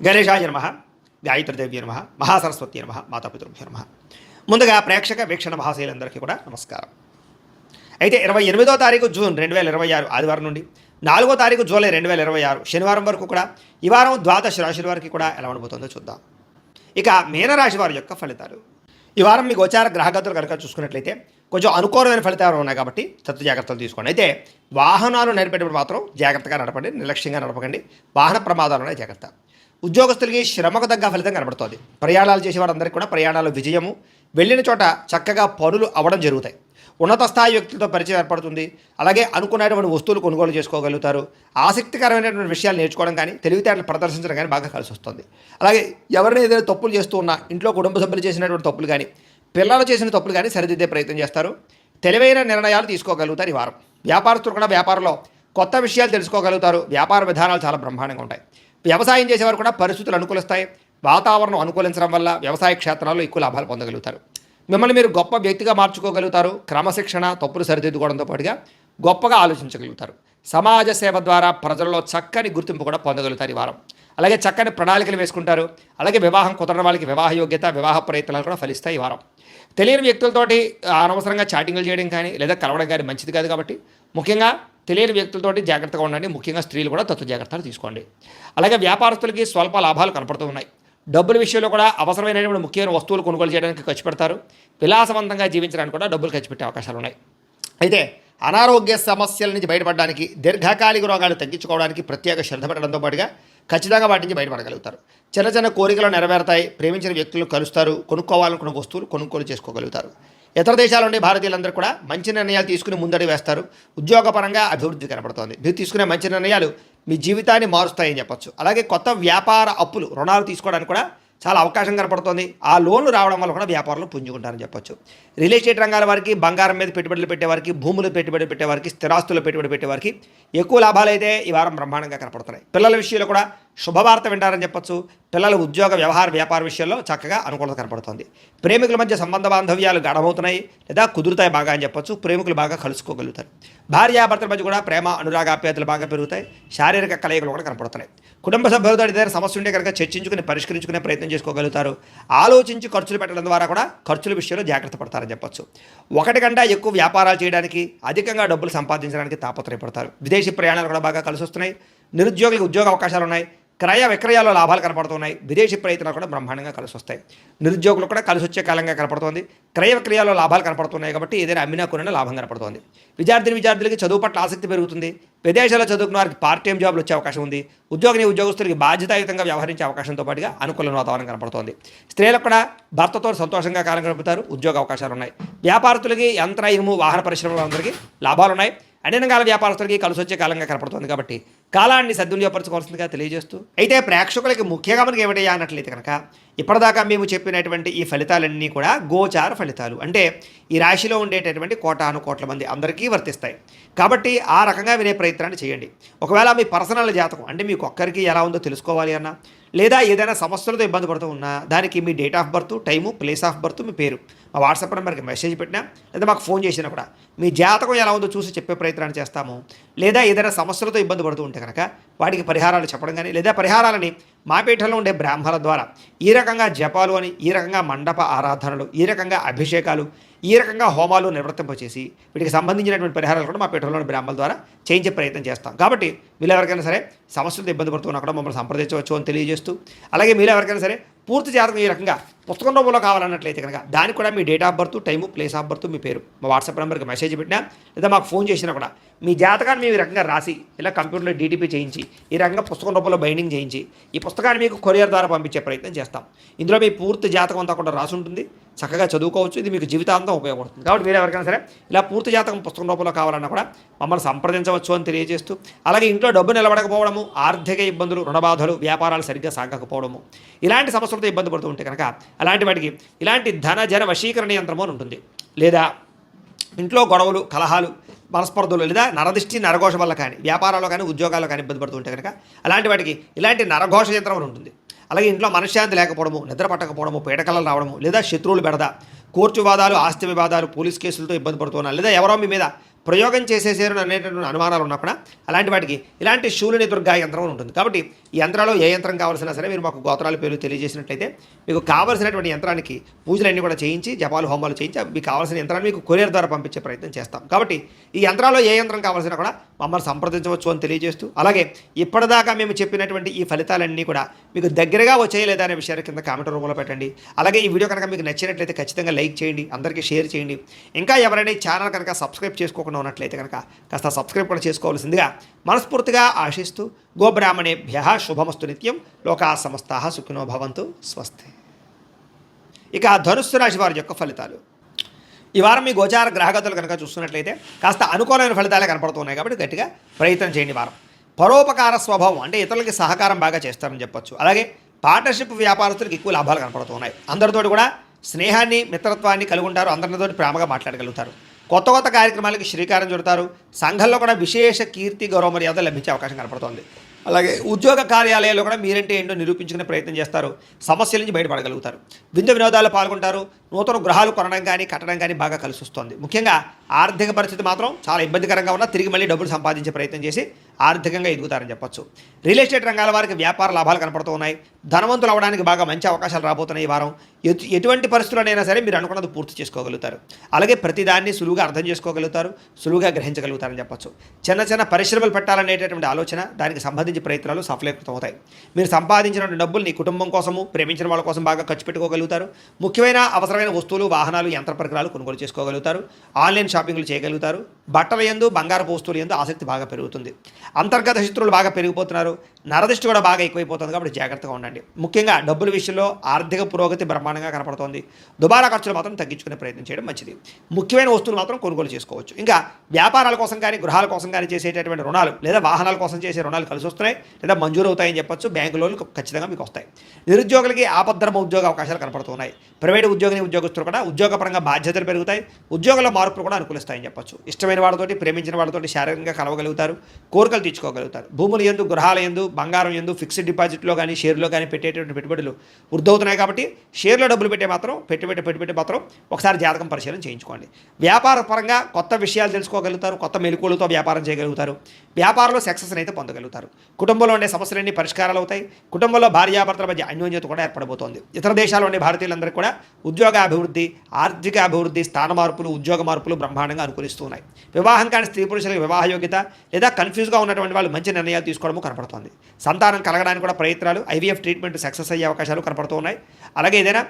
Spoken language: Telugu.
గణేశాయ నమః, గాయత్రీదేవి నమః, మహాసరస్వతి నమః, మాతాపితృభ్యో నమః. ముందుగా ప్రేక్షక వీక్షణ మహాశైలందరికీ కూడా నమస్కారం. అయితే 28వ తారీఖు జూన్ 2026 ఆదివారం నుండి 4వ తారీఖు జూలై 2026 శనివారం వరకు కూడా ఈ వారం ద్వాదశ రాశుల వారికి కూడా ఎలా ఉండబోతుందో చూద్దాం. ఇక మీనరాశి వారి యొక్క ఫలితాలు. ఈ వారం మీ గోచార గ్రహగతులు కనుక చూసుకున్నట్లయితే కొంచెం అనుకూలమైన ఫలితాలు ఉన్నాయి కాబట్టి తత్వ జాగ్రత్తలు తీసుకోండి. అయితే వాహనాలు నడిపేటప్పుడు మాత్రం జాగ్రత్తగా నడపండి, నిర్లక్ష్యంగా నడపకండి. వాహన ప్రమాదాలు ఉన్నాయి, జాగ్రత్త. ఉద్యోగస్తులకి శ్రమకు తగ్గ ఫలితం కనబడుతుంది. ప్రయాణాలు చేసేవారందరికీ కూడా ప్రయాణాలు విజయము, వెళ్ళిన చోట చక్కగా పనులు అవ్వడం జరుగుతాయి. ఉన్నత స్థాయి వ్యక్తులతో పరిచయం ఏర్పడుతుంది. అలాగే అనుకున్నటువంటి వస్తువులు కొనుగోలు చేసుకోగలుగుతారు. ఆసక్తికరమైనటువంటి విషయాలు నేర్చుకోవడం కానీ, తెలివితేటలు ప్రదర్శించడం కానీ బాగా కలిసి వస్తుంది. అలాగే ఎవరైనా ఏదైనా తప్పులు చేస్తూ ఉన్నా, ఇంట్లో కుటుంబ సభ్యులు చేసినటువంటి తప్పులు కానీ, పిల్లలు చేసిన తప్పులు కానీ సరిదిద్దే ప్రయత్నం చేస్తారు. తెలివైన నిర్ణయాలు తీసుకోగలుగుతారు ఈ వారం. వ్యాపారస్తులు కూడా వ్యాపారంలో కొత్త విషయాలు తెలుసుకోగలుగుతారు. వ్యాపార విధానాలు చాలా బ్రహ్మాండంగా ఉంటాయి. వ్యవసాయం చేసేవారు కూడా పరిస్థితులు అనుకూలిస్తాయి. వాతావరణం అనుకూలించడం వల్ల వ్యవసాయ క్షేత్రాల్లో ఎక్కువ లాభాలు పొందగలుగుతారు. మిమ్మల్ని మీరు గొప్ప వ్యక్తిగా మార్చుకోగలుగుతారు. క్రమశిక్షణ, తప్పులు సరిదిద్దుకోవడంతో పాటుగా గొప్పగా ఆలోచించగలుగుతారు. సమాజ సేవ ద్వారా ప్రజల్లో చక్కని గుర్తింపు కూడా పొందగలుగుతారు ఈ వారం. అలాగే చక్కని ప్రణాళికలు వేసుకుంటారు. అలాగే వివాహం కుదరని వాళ్ళకి వివాహ యోగ్యత, వివాహ ప్రయత్నాలు కూడా ఫలిస్తాయి ఈ వారం. తెలియని వ్యక్తులతోటి అనవసరంగా చాటింగ్లు చేయడం కానీ లేదా కలవడం కానీ మంచిది కాదు. కాబట్టి ముఖ్యంగా తెలియని వ్యక్తులతోటి జాగ్రత్తగా ఉండండి. ముఖ్యంగా స్త్రీలు కూడా తత్వ జాగ్రత్తలు తీసుకోండి. అలాగే వ్యాపారస్తులకి స్వల్ప లాభాలు కనపడుతూ ఉన్నాయి. డబ్బుల విషయంలో కూడా అవసరమైనటువంటి ముఖ్యమైన వస్తువులు కొనుగోలు చేయడానికి ఖర్చు పెడతారు. విలాసవంతంగా జీవించడానికి కూడా డబ్బులు ఖర్చు పెట్టే అవకాశాలు ఉన్నాయి. అయితే అనారోగ్య సమస్యల నుంచి బయటపడడానికి, దీర్ఘకాలిక రోగాలు తగ్గించుకోవడానికి ప్రత్యేక శ్రద్ధ పెట్టడంతో పాటుగా ఖచ్చితంగా వాటి నుంచి బయటపడగలుగుతారు. చిన్న చిన్న కోరికలు నెరవేరుతాయి. ప్రేమించిన వ్యక్తులు కలుస్తారు. కొనుక్కోవాలనుకున్న వస్తువులు కొనుగోలు చేసుకోగలుగుతారు. ఇతర దేశాల నుండి భారతీయులందరూ కూడా మంచి నిర్ణయాలు తీసుకుని ముందడుగు వేస్తారు. ఉద్యోగపరంగా అభివృద్ధి కనపడుతోంది. మీరు తీసుకునే మంచి నిర్ణయాలు మీ జీవితాన్ని మారుస్తాయని చెప్పొచ్చు. అలాగే కొత్త వ్యాపార అప్పులు, రుణాలు తీసుకోవడానికి కూడా చాలా అవకాశం కనపడుతుంది. ఆ లోన్లు రావడం వల్ల కూడా వ్యాపారంలో పుంజుకుంటారని చెప్పొచ్చు. రియల్ ఎస్టేట్ రంగాల వారికి, బంగారం మీద పెట్టుబడులు పెట్టేవారికి, భూములు పెట్టుబడి పెట్టేవారికి, స్థిరాస్తులు పెట్టుబడి పెట్టేవారికి ఎక్కువ లాభాలు అయితే ఈ వారం బ్రహ్మాండంగా కనపడుతున్నాయి. పిల్లల విషయంలో కూడా శుభవార్త వింటారని చెప్పొచ్చు. పిల్లల ఉద్యోగ, వ్యవహార, వ్యాపార విషయంలో చక్కగా అనుకూలత కనపడుతుంది. ప్రేమికుల మధ్య సంబంధ బాంధవ్యాలు గాఢమవుతున్నాయి లేదా కుదురుతాయి బాగా అని చెప్పొచ్చు. ప్రేమికులు బాగా కలుసుకోగలుగుతారు. భార్యాభర్తల మధ్య కూడా ప్రేమ, అనురాగాప్యాయతలు బాగా పెరుగుతాయి. శారీరక కలయికలు కూడా కనపడుతున్నాయి. కుటుంబ సభ్యులతో ఏదైనా సమస్య ఉంటే కనుక చర్చించుకుని పరిష్కరించుకునే ప్రయత్నం చేసుకోగలుగుతారు. ఆలోచించి ఖర్చులు పెట్టడం ద్వారా కూడా ఖర్చుల విషయంలో జాగ్రత్త పడతారని చెప్పొచ్చు. ఒకటి కంటే ఎక్కువ వ్యాపారాలు చేయడానికి, అధికంగా డబ్బులు సంపాదించడానికి తాపత్రయపడతారు. విదేశీ ప్రయాణాలు కూడా బాగా కలిసి వస్తున్నాయి. నిరుద్యోగులకు ఉద్యోగ అవకాశాలు ఉన్నాయి. క్రయ విక్రయాల్లో లాభాలు కనపడుతున్నాయి. విదేశీ ప్రయత్నాలు కూడా బ్రహ్మాండంగా కలిసి వస్తాయి. నిరుద్యోగులు కూడా కలిసి వచ్చే కాలంగా కనపడుతోంది. క్రయ విక్రయాల్లో లాభాలు కనపడుతున్నాయి కాబట్టి ఏదైనా అమ్మినా కొనినా లాభం కనపడుతోంది. విద్యార్థులకి చదువు పట్ల ఆసక్తి పెరుగుతుంది. విదేశాల్లో చదువుకున్న వారికి పార్ట్ టైం జాబ్లు వచ్చే అవకాశం ఉంది. ఉద్యోగస్తులకి బాధ్యతాయుతంగా వ్యవహరించే అవకాశంతో పాటుగా అనుకూల వాతావరణం కనపడుతోంది. స్త్రీలకు కూడా భర్తతో సంతోషంగా కాలం గడుపుతారు. ఉద్యోగ అవకాశాలు ఉన్నాయి. వ్యాపారస్తులకి యంత్ర, ఇనుము, వాహన పరిశ్రమలందరికీ లాభాలు ఉన్నాయి. అన్ని రంగాల వ్యాపారస్తులకి కలిసి వచ్చే కాలంగా కనపడుతుంది. కాబట్టి కాలాన్ని సద్వినియోగపరచుకోవాల్సిందిగా తెలియజేస్తూ, అయితే ప్రేక్షకులకి ముఖ్యంగా మనకి ఏమిటయ్యా అన్నట్లయితే కనుక ఇప్పటిదాకా మేము చెప్పినటువంటి ఈ ఫలితాలన్నీ కూడా గోచార ఫలితాలు. అంటే ఈ రాశిలో ఉండేటటువంటి కోటాను కోట్ల మంది అందరికీ వర్తిస్తాయి. కాబట్టి ఆ రకంగా వినే ప్రయత్నాన్ని చేయండి. ఒకవేళ మీ పర్సనల్ జాతకం అంటే మీకు ఒక్కరికి ఎలా ఉందో తెలుసుకోవాలి అన్నా, లేదా ఏదైనా సమస్యలతో ఇబ్బంది పడుతూ ఉన్నా, దానికి మీ date of birth, time, place of birth, మీ పేరు మా వాట్సాప్ నెంబర్కి మెసేజ్ పెట్టినా లేదా మాకు ఫోన్ చేసినా కూడా మీ జాతకం ఎలా ఉందో చూసి చెప్పే ప్రయత్నాన్ని చేస్తాము. లేదా ఏదైనా సమస్యలతో ఇబ్బంది పడుతూ ఉంటే కనుక వాటికి పరిహారాలు చెప్పడం కానీ, లేదా పరిహారాలని మా పీఠంలో ఉండే బ్రాహ్మణుల ద్వారా ఈ రకంగా జపాలు అని, ఈ రకంగా మండప ఆరాధనలు, ఈ రకంగా అభిషేకాలు, ఈ రకంగా హోమాలు నిర్వర్తింపచేసి వీటికి సంబంధించినటువంటి పరిహారాలు కూడా మా పీఠంలోని బ్రాహ్మణుల ద్వారా చేయించే ప్రయత్నం చేస్తాం. కాబట్టి మీరు ఎవరికైనా సరే సమస్యలతో ఇబ్బంది పడుతున్నా కూడా మమ్మల్ని సంప్రదించవచ్చు అని తెలియజేస్తూ, అలాగే మీరు ఎవరికైనా సరే పూర్తి జాతకం ఈ రకంగా పుస్తకం రూపంలో కావాలన్నట్లయితే కనుక దానికి కూడా మీ date of birth, time, place of birth, మీ పేరు మా వాట్సాప్ నెంబర్కి మెసేజ్ పెట్టినా లేదా మాకు ఫోన్ చేసినా కూడా మీ జాతకాన్ని మేము ఈ రకంగా రాసి ఇలా కంప్యూటర్లో డీటీపీ చేయించి ఈ రకంగా పుస్తకం రూపంలో బైండింగ్ చేయించి ఈ పుస్తకాన్ని మీకు కొరియర్ ద్వారా పంపించే ప్రయత్నం చేస్తాం. ఇందులో మీ పూర్తి జాతకం అంతా కూడా రాసి ఉంటుంది. చక్కగా చదువుకోవచ్చు. ఇది మీకు జీవితాంతం ఉపయోగపడుతుంది. కాబట్టి మీరు ఎవరికైనా సరే ఇలా పూర్తి జాతకం పుస్తకం రూపంలో కావాలన్నా కూడా మమ్మల్ని సంప్రదించవచ్చు అని తెలియజేస్తూ, అలాగే ఇంట్లో డబ్బు నిలబడకపోవడము, ఆర్థిక ఇబ్బందులు, రుణబాధలు, వ్యాపారాలు సరిగ్గా సాగకపోవడము, ఇలాంటి సమస్యలతో ఇబ్బంది పడుతూ ఉంటే కనుక అలాంటి వాటికి ఇలాంటి ధన జన వశీకరణ యంత్రము అని ఉంటుంది. లేదా ఇంట్లో గొడవలు, కలహాలు, మనస్పర్ధలు, లేదా నరదిష్టి, నరఘోష వల్ల కానీ, వ్యాపారాల్లో కానీ, ఉద్యోగాల్లో కానీ ఇబ్బంది పడుతూ ఉంటే కనుక అలాంటి వాటికి ఇలాంటి నరఘోష యంత్రం అని ఉంటుంది. అలాగే ఇంట్లో మనశ్శాంతి లేకపోవడము, నిద్ర పట్టకపోవడము, పీడకలలు రావడము, లేదా శత్రువులు బెడద, కోర్టు వివాదాలు, ఆస్తి వివాదాలు, పోలీస్ కేసులతో ఇబ్బంది పడుతున్నారు, లేదా ఎవరో మీ మీద ప్రయోగం చేసేసారు అనేటటువంటి అనుమానాలు ఉన్నప్పుడు అలాంటి వాటికి ఇలాంటి శూలిని దుర్గా యంత్రం అని ఉంటుంది. కాబట్టి ఈ యంత్రాల్లో ఏ యంత్రం కావాల్సినా సరే మీరు మాకు గోత్రాల పేరు తెలియజేసినట్లయితే మీకు కావాల్సినటువంటి యంత్రానికి పూజలన్నీ కూడా చేయించి జపాలు హోమాలు చేయించి మీకు కావాల్సిన యంత్రాన్ని మీకు కొరియర్ ద్వారా పంపించే ప్రయత్నం చేస్తాం. కాబట్టి ఈ యంత్రాల్లో ఏ యంత్రం కావాల్సినా కూడా మమ్మల్ని సంప్రదించవచ్చు అని తెలియజేస్తూ, అలాగే ఇప్పటిదాకా మేము చెప్పినటువంటి ఈ ఫలితాలన్నీ కూడా మీకు దగ్గరగా వచ్చేయలేదా అనే విషయాన్ని కింద కామెంట్ రూపంలో పెట్టండి. అలాగే ఈ వీడియో కనుక మీకు నచ్చినట్లయితే ఖచ్చితంగా లైక్ చేయండి, అందరికీ షేర్ చేయండి. ఇంకా ఎవరైనా ఈ ఛానల్ కనుక సబ్స్క్రైబ్ చేసుకోకుండా ఉన్నట్లయితే కనుక కాస్త సబ్స్క్రైబ్ కూడా చేసుకోవాల్సిందిగా మనస్ఫూర్తిగా ఆశిస్తూ గోబ్రాహ్మణేభ్యః శుభమస్తు నిత్యం, లోకా సమస్తాః సుఖినో భవంతు, స్వస్తి. ఇక ధనుస్సు రాశి వారి యొక్క ఫలితాలు. ఈ వారం మీ గోచార గ్రహగతులు కనుక చూస్తున్నట్లయితే కాస్త అనుకూలమైన ఫలితాలే కనపడుతున్నాయి. కాబట్టి గట్టిగా ప్రయత్నం చేయండి. వారం పరోపకార స్వభావం, అంటే ఇతరులకి సహకారం బాగా చేస్తారని చెప్పొచ్చు. అలాగే పార్ట్నర్షిప్ వ్యాపారస్తులకు ఎక్కువ లాభాలు కనపడుతున్నాయి. అందరితోటి కూడా స్నేహాన్ని మిత్రత్వాన్ని కలిగి ఉంటారు. అందరితోటి ప్రేమగా మాట్లాడగలుగుతారు. కొత్త కొత్త కార్యక్రమాలకి శ్రీకారం చుడతారు. సంఘంలో కూడా విశేష కీర్తి గౌరవ మర్యాద లభించే అవకాశం కనపడుతోంది. అలాగే ఉద్యోగ కార్యాలయాల్లో కూడా మీరంటే ఏంటో నిరూపించుకునే ప్రయత్నం చేస్తారు. సమస్యల నుంచి బయటపడగలుగుతారు. విందు వినోదాల్లో పాల్గొంటారు. నూతన గృహాలు కొనడం కానీ కట్టడం కానీ బాగా కలిసి వస్తుంది. ముఖ్యంగా ఆర్థిక పరిస్థితి మాత్రం చాలా ఇబ్బందికరంగా ఉన్నా తిరిగి మళ్ళీ డబ్బులు సంపాదించే ప్రయత్నం చేసి ఆర్థికంగా ఎదుగుతారని చెప్పొచ్చు. రియల్ ఎస్టేట్ రంగాల వారికి వ్యాపార లాభాలు కనపడుతూ ఉన్నాయి. ధనవంతులు అవడానికి బాగా మంచి అవకాశాలు రాబోతున్నాయి. ఈ వారం ఎటువంటి పరిస్థితుల్లోనైనా సరే మీరు అనుకున్నది పూర్తి చేసుకోగలుగుతారు. అలాగే ప్రతిదాన్ని సులువుగా అర్థం చేసుకోగలుగుతారు, సులువుగా గ్రహించగలుగుతారని చెప్పొచ్చు. చిన్న చిన్న పరిశ్రమలు పెట్టాలనేటటువంటి ఆలోచన, దానికి సంబంధించి ప్రయత్నాలు సఫలీకృతం అవుతాయి. మీరు సంపాదించిన డబ్బులు నీ కుటుంబం కోసము, ప్రేమించిన వాళ్ళ కోసం బాగా ఖర్చు పెట్టుకోగలుగుతారు. ముఖ్యమైన అవసరమైన వస్తువులు, వాహనాలు, యంత్ర పరికరాలు కొనుగోలు చేసుకోగలుగుతారు. ఆన్లైన్ షాపింగ్లు చేయగలుగుతారు. బట్టల యందు, బంగారపు వస్తువుల యందు ఆసక్తి బాగా పెరుగుతుంది. అంతర్గత శత్రువులు బాగా పెరిగిపోతున్నారు. నరదృష్టి కూడా బాగా ఎక్కువైపోతుంది. కాబట్టి జాగ్రత్తగా ఉండండి. ముఖ్యంగా డబ్బుల విషయంలో ఆర్థిక పురోగతి బ్రహ్మాండంగా కనపడుతోంది. దుబారా ఖర్చులు మాత్రం తగ్గించుకునే ప్రయత్నం చేయడం మంచిది. ముఖ్యమైన వస్తువులు మాత్రం కొనుగోలు చేసుకోవచ్చు. ఇంకా వ్యాపారాల కోసం కానీ గృహాల కోసం కానీ చేసేటటువంటి రుణాలు లేదా వాహనాల కోసం చేసే రుణాలు కలిసి వస్తున్నాయి లేదా మంజూరు అవుతాయని చెప్పొచ్చు. బ్యాంకు లోన్లు ఖచ్చితంగా మీకు వస్తాయి. నిరుద్యోగులకి ఆపద్ధర్మ ఉద్యోగ అవకాశాలు కనపడుతున్నాయి. ప్రైవేటు ఉద్యోగస్తులు కూడా ఉద్యోగపరంగా బాధ్యతలు పెరుగుతాయి. ఉద్యోగంలో మార్పులు కూడా అనుకూలిస్తాయని చెప్పొచ్చు. ఇష్టమైన వాళ్ళతోటి, ప్రేమించిన వాళ్ళతోటి శారీరకంగా కలవగలుగుతారు. కోరికలు తీర్చుకోగలుగుతారు. భూముల యందు, గృహాల యందు, బంగారం యందు, ఫిక్స్డ్ డిపాజిట్లో కానీ షేర్లో కానీ పెట్టేటువంటి పెట్టుబడులు వృద్ధవుతున్నాయి. కాబట్టి షేర్లో డబ్బులు పెట్టే మాత్రం పెట్టుబడి మాత్రం ఒకసారి జాతకం పరిశీలన చేయించుకోండి. వ్యాపార పరంగా కొత్త విషయాలు తెలుసుకోగలుగుతారు. కొత్త మెలకువలతో వ్యాపారం చేయగలుగుతారు. వ్యాపారంలో సక్సెస్ని అయితే పొందగలుగుతారు. కుటుంబంలో ఉండే సమస్యలన్నీ పరిష్కారాలు అవుతాయి. కుటుంబంలో భార్యాభర్తల మధ్య అన్యోన్యత కూడా ఏర్పడబోతోంది. ఇతర దేశాల్లో ఉండే భారతీయులందరికీ కూడా ఉద్యోగ అభివృద్ధి, ఆర్థిక అభివృద్ధి, స్థాన మార్పులు, ఉద్యోగ మార్పులు బ్రహ్మాండంగా అనుకూలిస్తున్నాయి. వివాహం కాని స్త్రీ పురుషులకు వివాహ యోగ్యత లేదా కన్ఫ్యూజ్గా ఉన్నటువంటి వాళ్ళు మంచి నిర్ణయాలు తీసుకోవడము కనపడుతోంది. సంతానం కలగడానికి కూడా ప్రయత్నాలు, ఐవీఎఫ్ ట్రీట్మెంట్ సక్సెస్ అయ్యే అవకాశాలు కనపడుతున్నాయి. అలాగే ఏదైనా